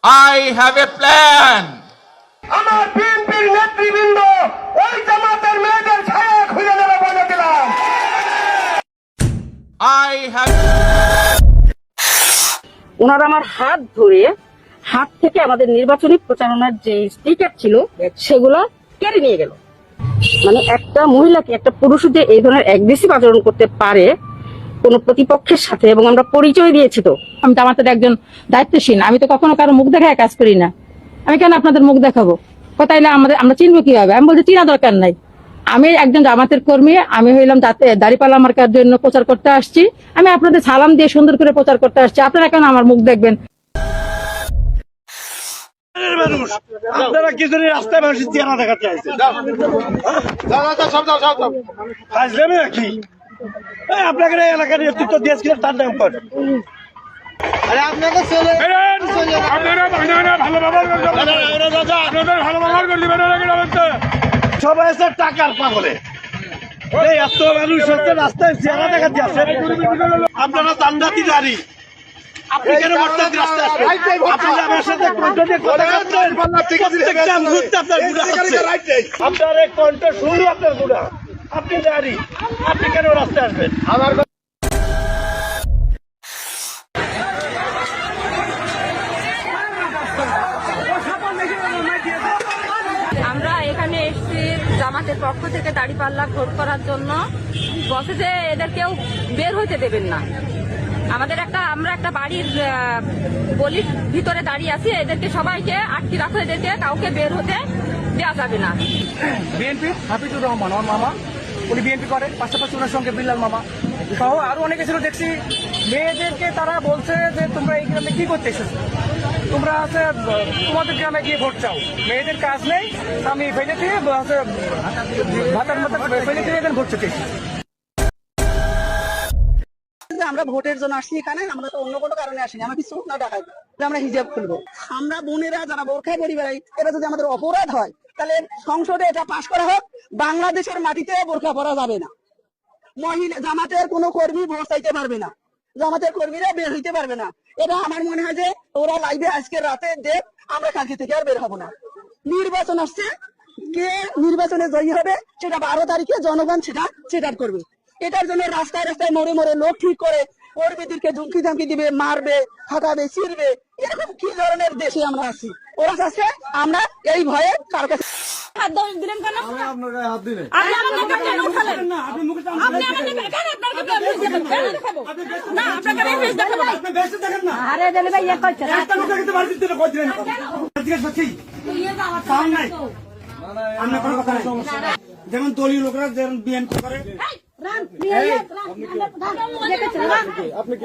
I have a plan. আমার বিএনপির নেতৃবৃন্দ ওই জামাতের মেয়েদের ছায়া খুঁজে দেবে বলে দিলাম। I have. ওনারা আমার হাত ধরে হাত থেকে আমাদের নির্বাচনী প্রচারণার যে স্টিকার ছিল সেগুলো কেড়ে নিয়ে গেল। মানে একটা মহিলাকে একটা পুরুষ যে এই ধরনের অ্যাগ্রেসিভ আচরণ করতে পারে কোন প্রতিপক্ষের সাথে, এবং আমরা পরিচয় দিয়েছি। তো আমি জামাতের একজন দায়িত্বশীল, আমি তো কখনো কারো মুখ দেখায় কাজ করি না। আমি কেন আপনাদের মুখ দেখাবো? কোথায় আমরা চিনবো কিভাবে? আমি বলছি চিনা দরকার নাই। আমি একজন জামাতের কর্মী, আমি হইলাম দাঁড়িপাল্লা মার্কার জন্য প্রচার করতে আসছি। আমি আপনাদের সালাম দিয়ে সুন্দর করে প্রচার করতে আসছি, আপনারা কেন আমার মুখ দেখবেন? আপনারা কি জন্য রাস্তায় মানুষের চেহারা দেখাতে আসছেন? নাকি আপনাকে এলাকার নেতৃত্ব দিয়েছিলেন, তার নাম কর সবাই আছে টাকার পাগলে। এত মানুষ হচ্ছে রাস্তায় চেহারা দেখাতে আসছেন, আপনারা জান্নাতি নারী। আপনি কেন বর্তমান রাস্তায় আসবেন? আপনি আমার সাথে কণ্ঠ দিয়ে কথা বলছেন, প্রত্যেকটা মুহূর্তে আপনার গুণা হচ্ছে। আপনার এই কণ্ঠ শুরু আপনার গুণা। আপনি নারী, আপনি কেন রাস্তায় আসবেন? আমরা এখানে এসেছি জামাতের পক্ষ থেকে দাঁড়িপাল্লা ভোট করার জন্য। বসে যে এদেরকেও বের হইতে দেবেন না। আমরা একটা বাড়ির গলির ভিতরে দাঁড়িয়ে আছি, এদেরকে সবাইকে আটকে রাখো, এদেরকে কাউকে বের হতে দেওয়া যাবে না। বিএনপি হাফিজুর রহমান আমার মামা, উনি বিএনপি করে, পাশাপাশি ওনার সঙ্গে বিল্লাল মামা সহ আরো অনেকে ছিল। দেখছি মেয়েদেরকে তারা বলছে যে তোমরা এই গ্রামে কি করতে এসেছো, তোমরা আছে তোমাদের গ্রামে গিয়ে ভোট চাও, মেয়েদের কাজ নেই, আমি ফেলে দিয়ে ভাতার মতো ফেলে দিয়ে ভোট চাইতে এসেছি। আমরা ভোটের জন্য আসছি এখানে, আমরা তো অন্য কোনো কারণে আসিনি। আমরা কিছু না টাকা আমরা হিজাব খুলবো। আমরা বোনেরা যারা বোরখায় পরি বেড়াই, এটা যদি আমাদের অপরাধ হয় তাহলে সংসদে এটা পাশ করা হোক, বাংলাদেশের মাটিতে বোরখা পরা যাবে না। মহিলা জামাতের কোনো কর্মী ভোট চাইতে পারবে না, জামাতের কর্মীরা বের হইতে পারবে না। এটা আমার মনে হয় যে ওরা লাইভে আজকে রাতে দেখ, আমরা কালকে থেকে আর বের হবো না। নির্বাচন আসছে, কে নির্বাচনে জয়ী হবে সেটা 12 তারিখে জনগণ সেটা করবে। এটার জন্য রাস্তায় রাস্তায় মোড়ে মোড়ে লোক ঠিক করে কর্মীদেরকে ঝুঁকি ধামকি দিবে, মারবে, হাঁটাবে, ছিড়বে। এরকম কি ধরনের দেশে আমরা আছি? ওরা চাচ্ছে আমরা এই ভয়ে কার কাছে যেমন দলীয় লোকরা যেমন বিএনপি করে। আপনি